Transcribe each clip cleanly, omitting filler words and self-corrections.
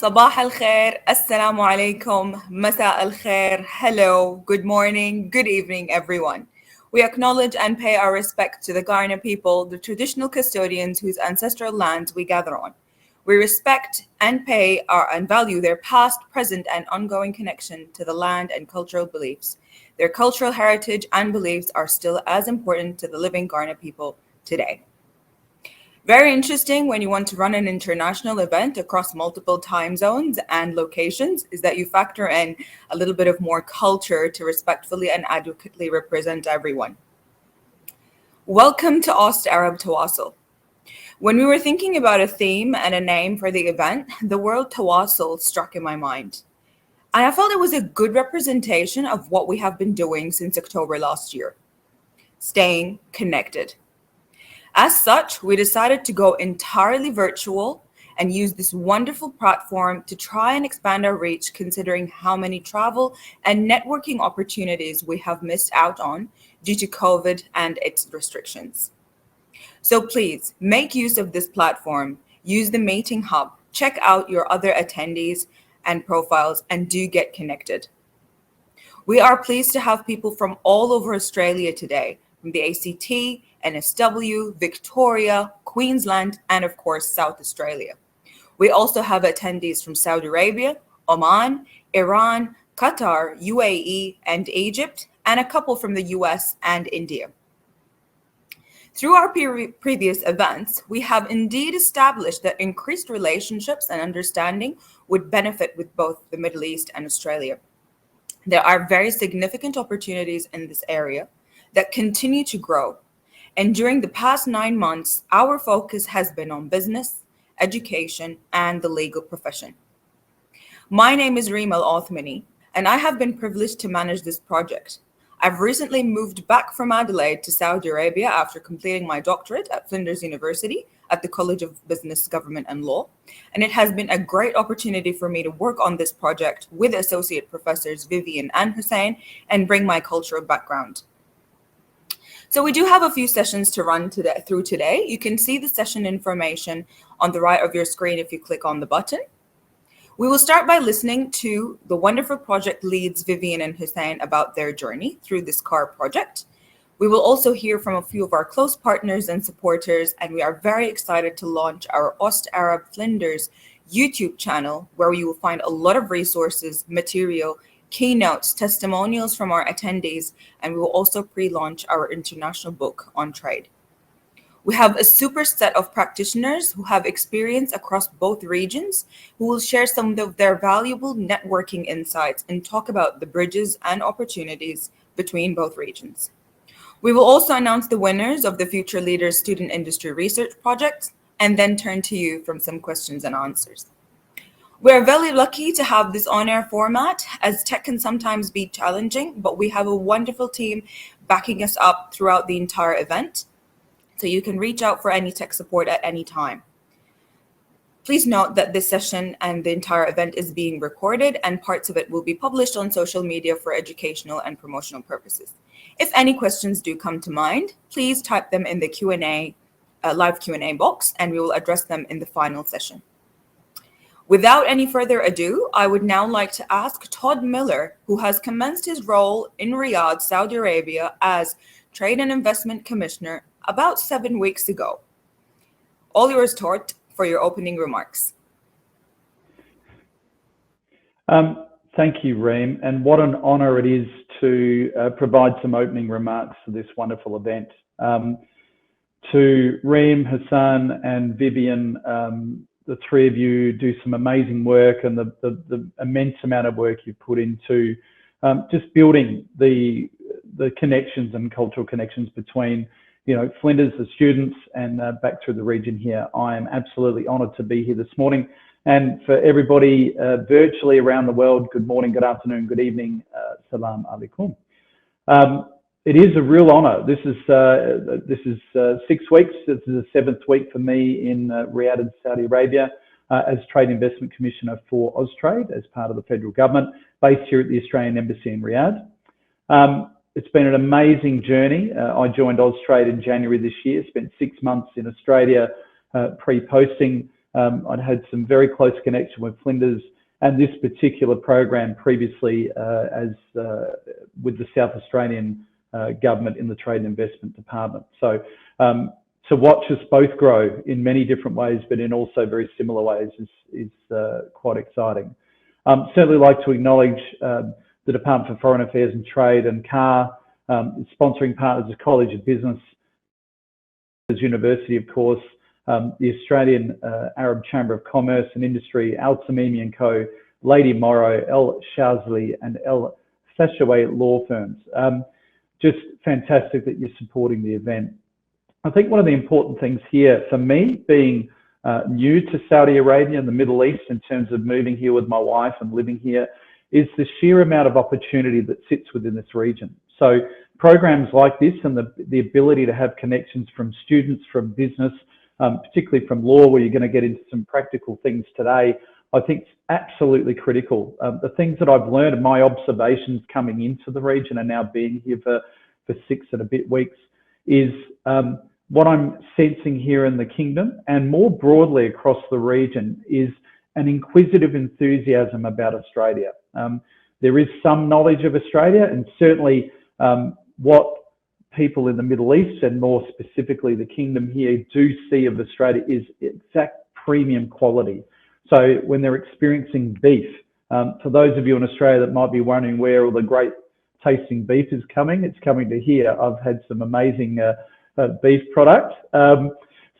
صباح الخير, Assalamu alaikum, Masa al khair, hello, good morning, good evening, everyone. We acknowledge and pay our respect to the Garna people, the traditional custodians whose ancestral lands we gather on. We respect and and value their past, present, and ongoing connection to the land and cultural beliefs. Their cultural heritage and beliefs are still as important to the living Garna people today. Very interesting when you want to run an international event across multiple time zones and locations is that you factor in a little bit of more culture to respectfully and adequately represent everyone. Welcome to Austrade Tawasol. When we were thinking about a theme and a name for the event, the word Tawasol struck in my mind. And I felt it was a good representation of what we have been doing since October last year, staying connected. As such, we decided to go entirely virtual and use this wonderful platform to try and expand our reach, considering how many travel and networking opportunities we have missed out on due to COVID and its restrictions. So please make use of this platform, use the meeting hub, check out your other attendees and profiles, and do get connected. We are pleased to have people from all over Australia today, from the ACT, NSW, Victoria, Queensland, and of course, South Australia. We also have attendees from Saudi Arabia, Oman, Iran, Qatar, UAE, and Egypt, and a couple from the US and India. Through our previous events, we have indeed established that increased relationships and understanding would benefit with both the Middle East and Australia. There are very significant opportunities in this area that continue to grow. And during the past 9 months, our focus has been on business, education, and the legal profession. My name is Reem Al-Othmani, and I have been privileged to manage this project. I've recently moved back from Adelaide to Saudi Arabia after completing my doctorate at Flinders University at the College of Business, Government and Law. And it has been a great opportunity for me to work on this project with Associate Professors Vivian and Hussein and bring my cultural background. So we do have a few sessions to run through today. You can see the session information on the right of your screen if you click on the button. We will start by listening to the wonderful project leads Vivian and Hussein about their journey through this CAR project. We will also hear from a few of our close partners and supporters, and we are very excited to launch our Austrade Flinders YouTube channel, where you will find a lot of resources, material, keynotes, testimonials from our attendees, and we will also pre-launch our international book on trade. We have a super set of practitioners who have experience across both regions, who will share some of their valuable networking insights and talk about the bridges and opportunities between both regions. We will also announce the winners of the Future Leaders Student Industry Research Project and then turn to you from some questions and answers. We're very lucky to have this on-air format, as tech can sometimes be challenging, but we have a wonderful team backing us up throughout the entire event, so you can reach out for any tech support at any time. Please note that this session and the entire event is being recorded, and parts of it will be published on social media for educational and promotional purposes. If any questions do come to mind, please type them in the Q&A, live Q&A box, and we will address them in the final session. Without any further ado, I would now like to ask Todd Miller, who has commenced his role in Riyadh, Saudi Arabia as Trade and Investment Commissioner about 7 weeks ago. All yours, Todd, for your opening remarks. Thank you, Reem, and what an honour it is to provide some opening remarks for this wonderful event. To Reem, Hassan and Vivian, the three of you do some amazing work, and the immense amount of work you put into just building the connections and cultural connections between, Flinders, the students, and back through the region here. I am absolutely honoured to be here this morning. And for everybody virtually around the world, good morning, good afternoon, good evening, salam alaikum. It is a real honour. This is 6 weeks. This is the 7th week for me in Riyadh in Saudi Arabia as Trade Investment Commissioner for Austrade as part of the federal government, based here at the Australian Embassy in Riyadh. It's been an amazing journey. I joined Austrade in January this year, spent 6 months in Australia pre-posting I'd had some very close connection with Flinders and this particular program previously with the South Australian government in the Trade and Investment Department. So to watch us both grow in many different ways, but in also very similar ways is quite exciting. Certainly like to acknowledge the Department for Foreign Affairs and Trade and CAR, sponsoring partners of College of Business, University, of course, the Australian Arab Chamber of Commerce and Industry, Al Tamimi and Co, Lady Morrow, El Shazli and El Sashaway law firms. Just fantastic that you're supporting the event. I think one of the important things here for me, being new to Saudi Arabia and the Middle East in terms of moving here with my wife and living here, is the sheer amount of opportunity that sits within this region. So programs like this and the ability to have connections from students, from business, particularly from law, where you're going to get into some practical things today, I think it's absolutely critical. The things that I've learned and my observations coming into the region and now being here for 6 and a bit weeks is what I'm sensing here in the kingdom and more broadly across the region is an inquisitive enthusiasm about Australia. There is some knowledge of Australia, and certainly what people in the Middle East and more specifically the kingdom here do see of Australia is exact premium quality. So when they're experiencing beef, for those of you in Australia that might be wondering where all the great tasting beef is coming, it's coming to here. I've had some amazing beef products.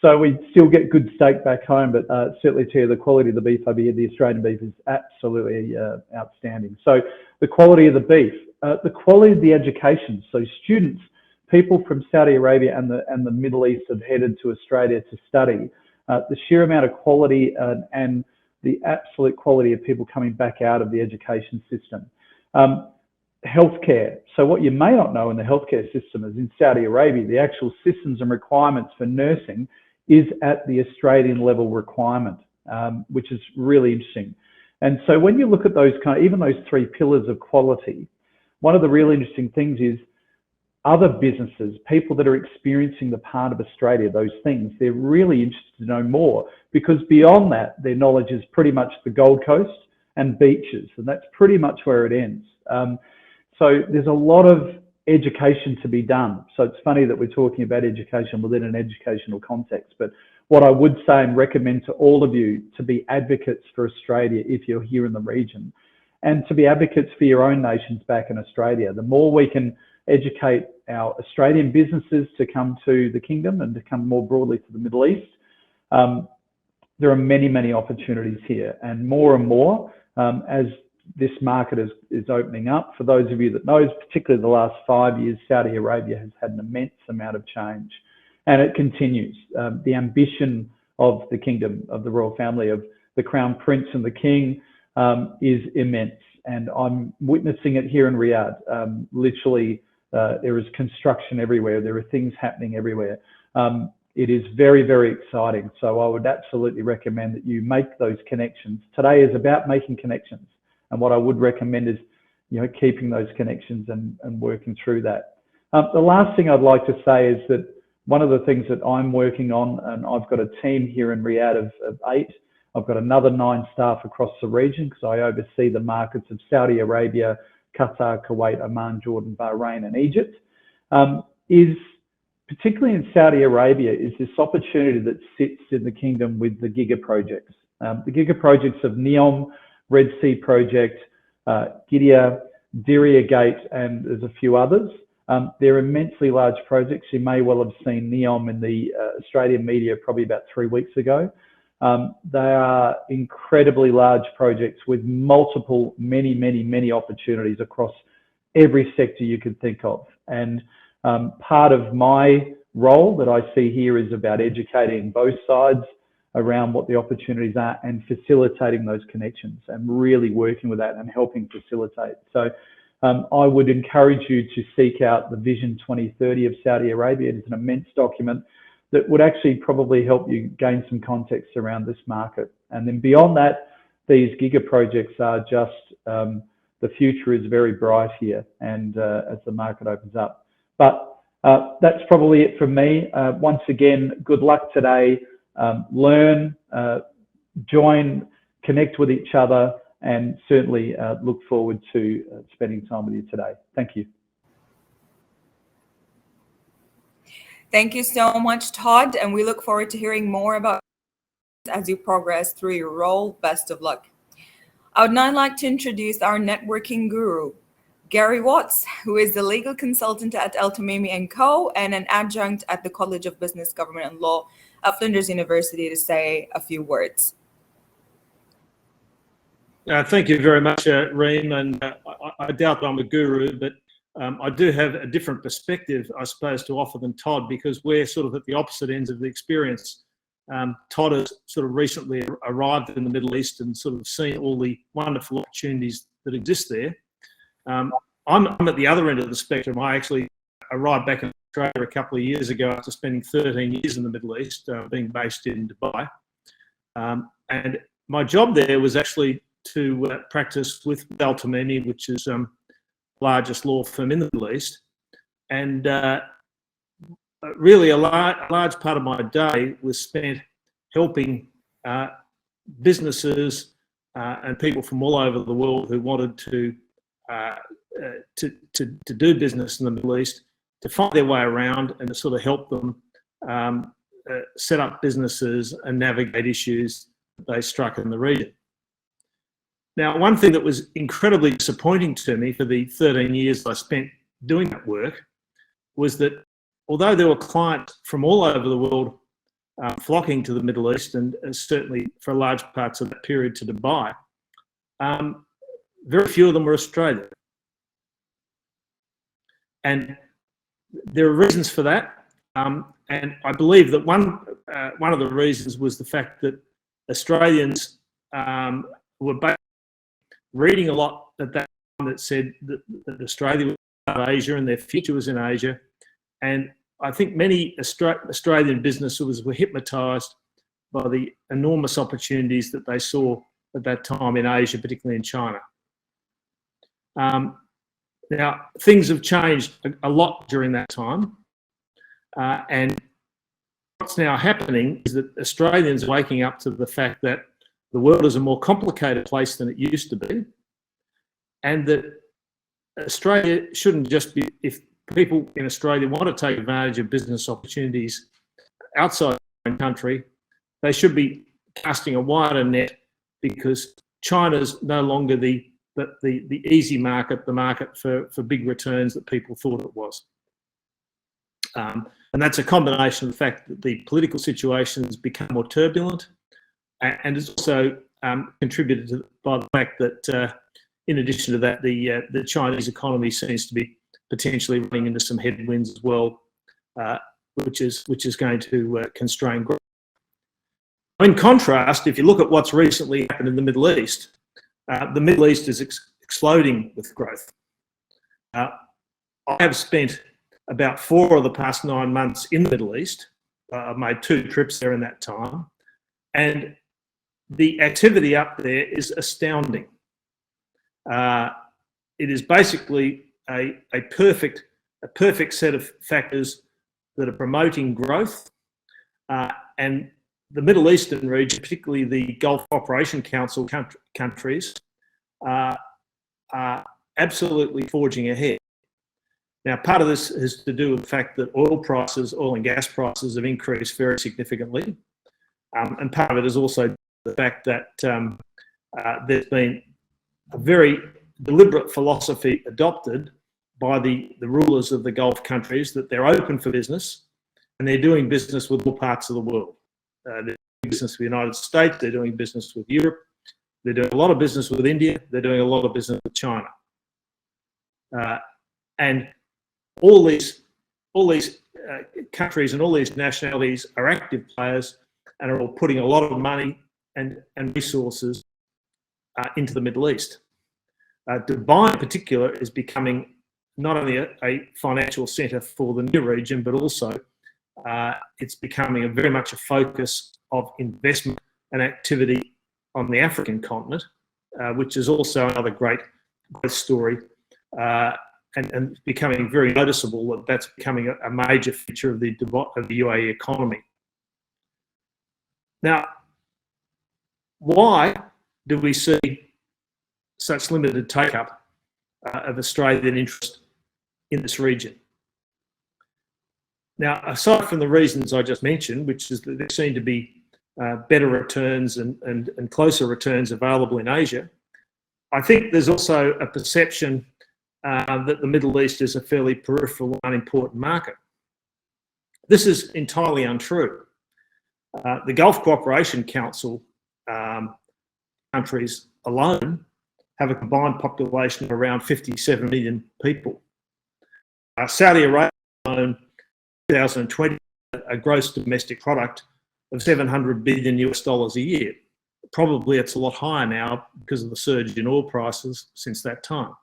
So we still get good steak back home, but certainly tell you the quality of the beef over here, the Australian beef is absolutely outstanding. So the quality of the beef, the quality of the education. So students, people from Saudi Arabia and the Middle East have headed to Australia to study. The sheer amount of quality and the absolute quality of people coming back out of the education system. Healthcare. So what you may not know in the healthcare system is in Saudi Arabia, the actual systems and requirements for nursing is at the Australian level requirement, which is really interesting. And so when you look at those even those 3 pillars of quality, one of the really interesting things is other businesses, people that are experiencing the part of Australia, those things, they're really interested to know more, because beyond that, their knowledge is pretty much the Gold Coast and beaches, and that's pretty much where it ends. So there's a lot of education to be done. So it's funny that we're talking about education within an educational context, but what I would say and recommend to all of you to be advocates for Australia if you're here in the region, and to be advocates for your own nations back in Australia. The more we can educate our Australian businesses to come to the kingdom and to come more broadly to the Middle East, there are many, many opportunities here, and more as this market is opening up. For those of you that know, particularly the last 5 years, Saudi Arabia has had an immense amount of change, and it continues. The ambition of the kingdom, of the royal family, of the Crown Prince and the King is immense, and I'm witnessing it here in Riyadh. Literally, there is construction everywhere. There are things happening everywhere. It is very, very exciting. So I would absolutely recommend that you make those connections. Today is about making connections. And what I would recommend is, keeping those connections and working through that. The last thing I'd like to say is that one of the things that I'm working on, and I've got a team here in Riyadh of 8, I've got another 9 staff across the region because I oversee the markets of Saudi Arabia, Qatar, Kuwait, Oman, Jordan, Bahrain, and Egypt, is particularly in Saudi Arabia, is this opportunity that sits in the kingdom with the giga projects. The giga projects of NEOM, Red Sea Project, Gidia, Diriyah Gate, and there's a few others. They're immensely large projects. You may well have seen NEOM in the Australian media probably about 3 weeks ago. They are incredibly large projects with multiple, many opportunities across every sector you could think of. And part of my role that I see here is about educating both sides around what the opportunities are and facilitating those connections and really working with that and helping facilitate. So I would encourage you to seek out the Vision 2030 of Saudi Arabia. It is an immense document that would actually probably help you gain some context around this market. And then beyond that, these giga projects are just, the future is very bright here, and as the market opens up. But that's probably it from me. Once again, good luck today. Learn, join, connect with each other, and certainly look forward to spending time with you today. Thank you. Thank you so much, Todd, and we look forward to hearing more about as you progress through your role. Best of luck. I would now like to introduce our networking guru, Gary Watts, who is the legal consultant at Tamimi & Co. and an adjunct at the College of Business, Government and Law at Flinders University, to say a few words. Thank you very much, Reem, and I doubt that I'm a guru, but I do have a different perspective, I suppose, to offer than Todd, because we're sort of at the opposite ends of the experience. Todd has sort of recently arrived in the Middle East and sort of seen all the wonderful opportunities that exist there. I'm at the other end of the spectrum. I actually arrived back in Australia a couple of years ago after spending 13 years in the Middle East, being based in Dubai. And my job there was actually to practice with Tamimi, which is the largest law firm in the Middle East. And really a large part of my day was spent helping businesses and people from all over the world who wanted to do business in the Middle East to find their way around and to sort of help them set up businesses and navigate issues that they struck in the region. Now, one thing that was incredibly disappointing to me for the 13 years I spent doing that work was that although there were clients from all over the world flocking to the Middle East, and certainly for large parts of that period to Dubai, very few of them were Australian. And there are reasons for that. And I believe that one of the reasons was the fact that Australians were basically reading a lot at that time that said that Australia was part of Asia and their future was in Asia. And I think many Australian businesses were hypnotised by the enormous opportunities that they saw at that time in Asia, particularly in China. Now, things have changed a lot during that time. And what's now happening is that Australians are waking up to the fact that the world is a more complicated place than it used to be. And that Australia shouldn't just be, if people in Australia want to take advantage of business opportunities outside their own country, they should be casting a wider net, because China's no longer the easy market, the market for big returns that people thought it was. And that's a combination of the fact that the political situation has become more turbulent, and it's also contributed to, by the fact that in addition to that, the Chinese economy seems to be potentially running into some headwinds as well, which is going to constrain growth. In contrast, if you look at what's recently happened in the Middle East, the Middle East is exploding with growth. I have spent about 4 of the past 9 months in the Middle East. I've made 2 trips there in that time, and the activity up there is astounding. It is basically a perfect set of factors that are promoting growth, and the Middle Eastern region, particularly the Gulf Cooperation Council countries, are absolutely forging ahead. Now, part of this has to do with the fact that oil and gas prices have increased very significantly, and part of it is also the fact that there's been a very deliberate philosophy adopted by the rulers of the Gulf countries that they're open for business and they're doing business with all parts of the world. They're doing business with the United States, they're doing business with Europe, they're doing a lot of business with India, they're doing a lot of business with China. And all these countries and all these nationalities are active players and are all putting a lot of money and resources into the Middle East. Dubai in particular is becoming not only a financial centre for the new region, but also it's becoming very much a focus of investment and activity on the African continent, which is also another great growth story, and becoming very noticeable that that's becoming a major feature of the UAE economy. Now, Why do we see such limited take-up of Australian interest in this region? Now, aside from the reasons I just mentioned, which is that there seem to be better returns and closer returns available in Asia, I think there's also a perception that the Middle East is a fairly peripheral, unimportant market. This is entirely untrue. The Gulf Cooperation Council countries alone have a combined population of around 57 million people. Saudi Arabia alone, 2020, a gross domestic product of $700 billion a year. Probably it's a lot higher now because of the surge in oil prices since that time.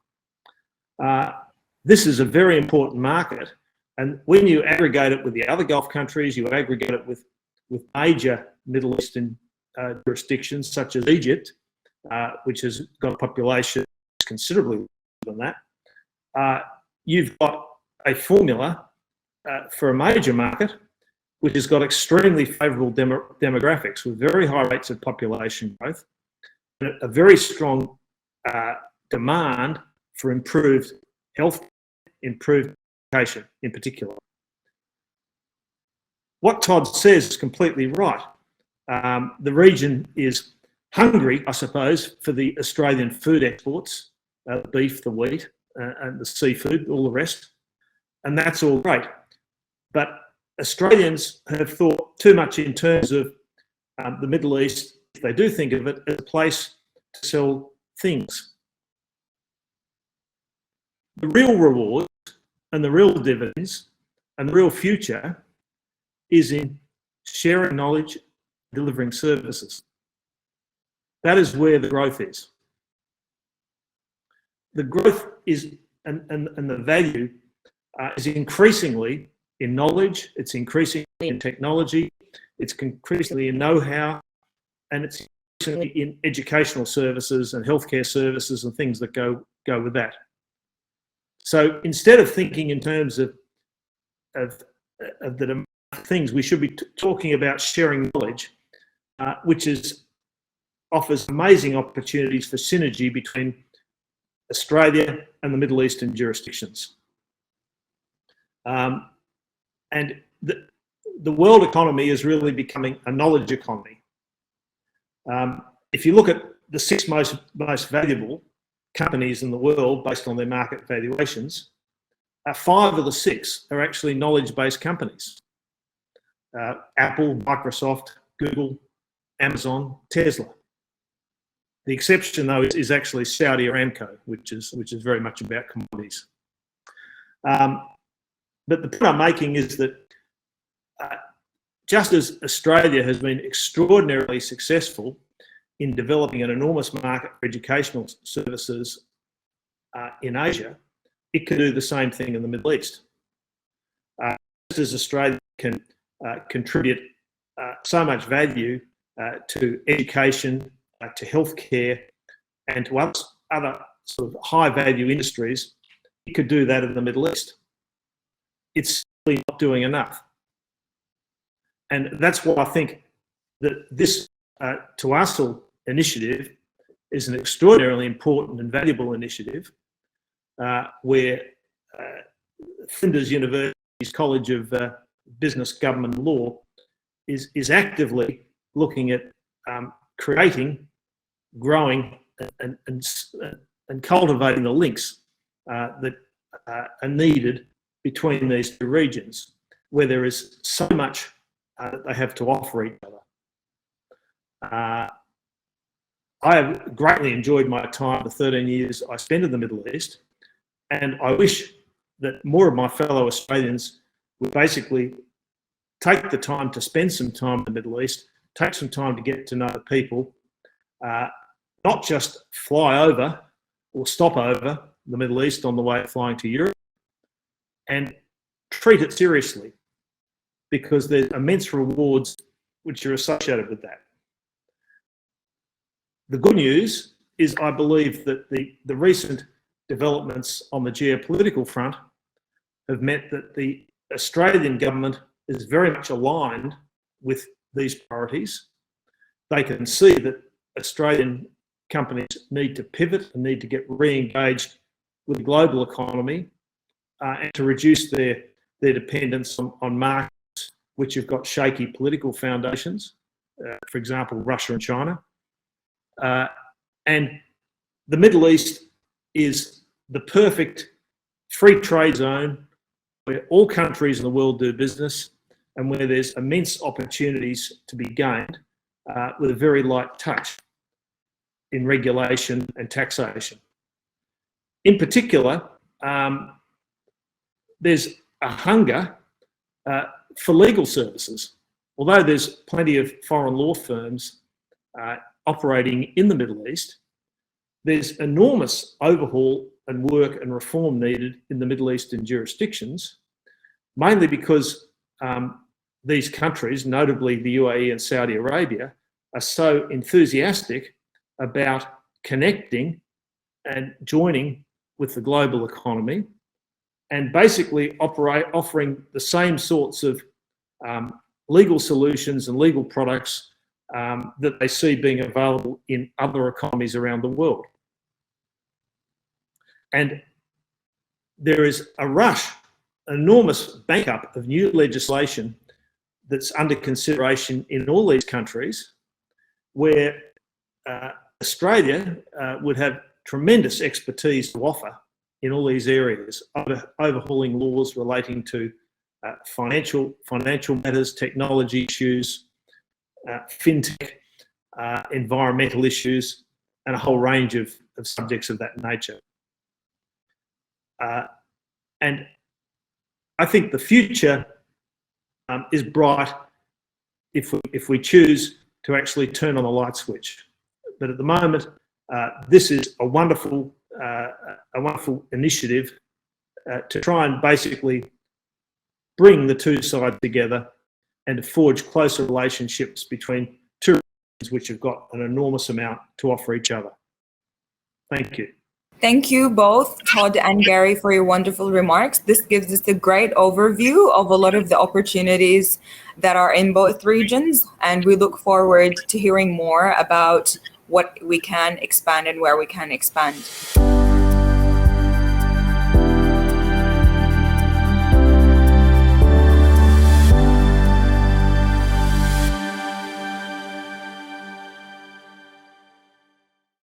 This is a very important market, and when you aggregate it with the other Gulf countries, you aggregate it with major Middle Eastern jurisdictions such as Egypt, which has got a population considerably larger than that, you've got a formula for a major market which has got extremely favourable demographics with very high rates of population growth, and a very strong demand for improved health, improved education in particular. What Todd says is completely right. The region is hungry, I suppose, for the Australian food exports, the beef, the wheat, and the seafood, all the rest, and that's all great. But Australians have thought too much in terms of the Middle East, if they do think of it, as a place to sell things. The real reward and the real dividends and the real future is in sharing knowledge, delivering services. That is where the growth is. The growth is, and the value is increasingly in knowledge, it's increasingly in technology, it's increasingly in know-how, and it's increasingly in educational services and healthcare services and things that go with that. So instead of thinking in terms of the things, we should be talking about sharing knowledge, which offers amazing opportunities for synergy between Australia and the Middle Eastern jurisdictions. And the world economy is really becoming a knowledge economy. If you look at the 6 most valuable companies in the world based on their market valuations, 5 of the 6 are actually knowledge-based companies. Apple, Microsoft, Google, Amazon, Tesla. The exception, though, is actually Saudi Aramco, which is very much about commodities. But the point I'm making is that just as Australia has been extraordinarily successful in developing an enormous market for educational services in Asia, it can do the same thing in the Middle East. Just as Australia can contribute so much value to education, to healthcare, and to other sort of high-value industries, it could do that in the Middle East. It's simply not doing enough. And that's why I think that this Tawasol initiative is an extraordinarily important and valuable initiative where Flinders University's College of Business, Government and Law is actively looking at creating, growing and cultivating the links that are needed between these 2 regions, where there is so much that they have to offer each other. I have greatly enjoyed my time, the 13 years I spent in the Middle East, and I wish that more of my fellow Australians would basically take the time to spend some time in the Middle East, take some time to get to know the people, not just fly over or stop over the Middle East on the way flying to Europe, and treat it seriously, because there's immense rewards which are associated with that. The good news is I believe that the recent developments on the geopolitical front have meant that the Australian government is very much aligned with these priorities. They can see that Australian companies need to pivot and need to get re-engaged with the global economy and to reduce their dependence on markets which have got shaky political foundations, for example, Russia and China. And the Middle East is the perfect free trade zone where all countries in the world do business and where there's immense opportunities to be gained with a very light touch in regulation and taxation. In particular, there's a hunger for legal services. Although there's plenty of foreign law firms operating in the Middle East, there's enormous overhaul and work and reform needed in the Middle Eastern jurisdictions, mainly because these countries, notably the UAE and Saudi Arabia, are so enthusiastic about connecting and joining with the global economy and basically offering the same sorts of legal solutions and legal products that they see being available in other economies around the world. And there is a rush, enormous bank up of new legislation that's under consideration in all these countries where Australia would have tremendous expertise to offer in all these areas, overhauling laws relating to financial matters, technology issues, fintech, environmental issues, and a whole range of subjects of that nature. And I think the future is bright if we choose to actually turn on the light switch. But at the moment, this is a wonderful initiative to try and basically bring the two sides together and to forge closer relationships between two regions which have got an enormous amount to offer each other. Thank you. Thank you both, Todd and Gary, for your wonderful remarks. This gives us a great overview of a lot of the opportunities that are in both regions, and we look forward to hearing more about what we can expand and where we can expand.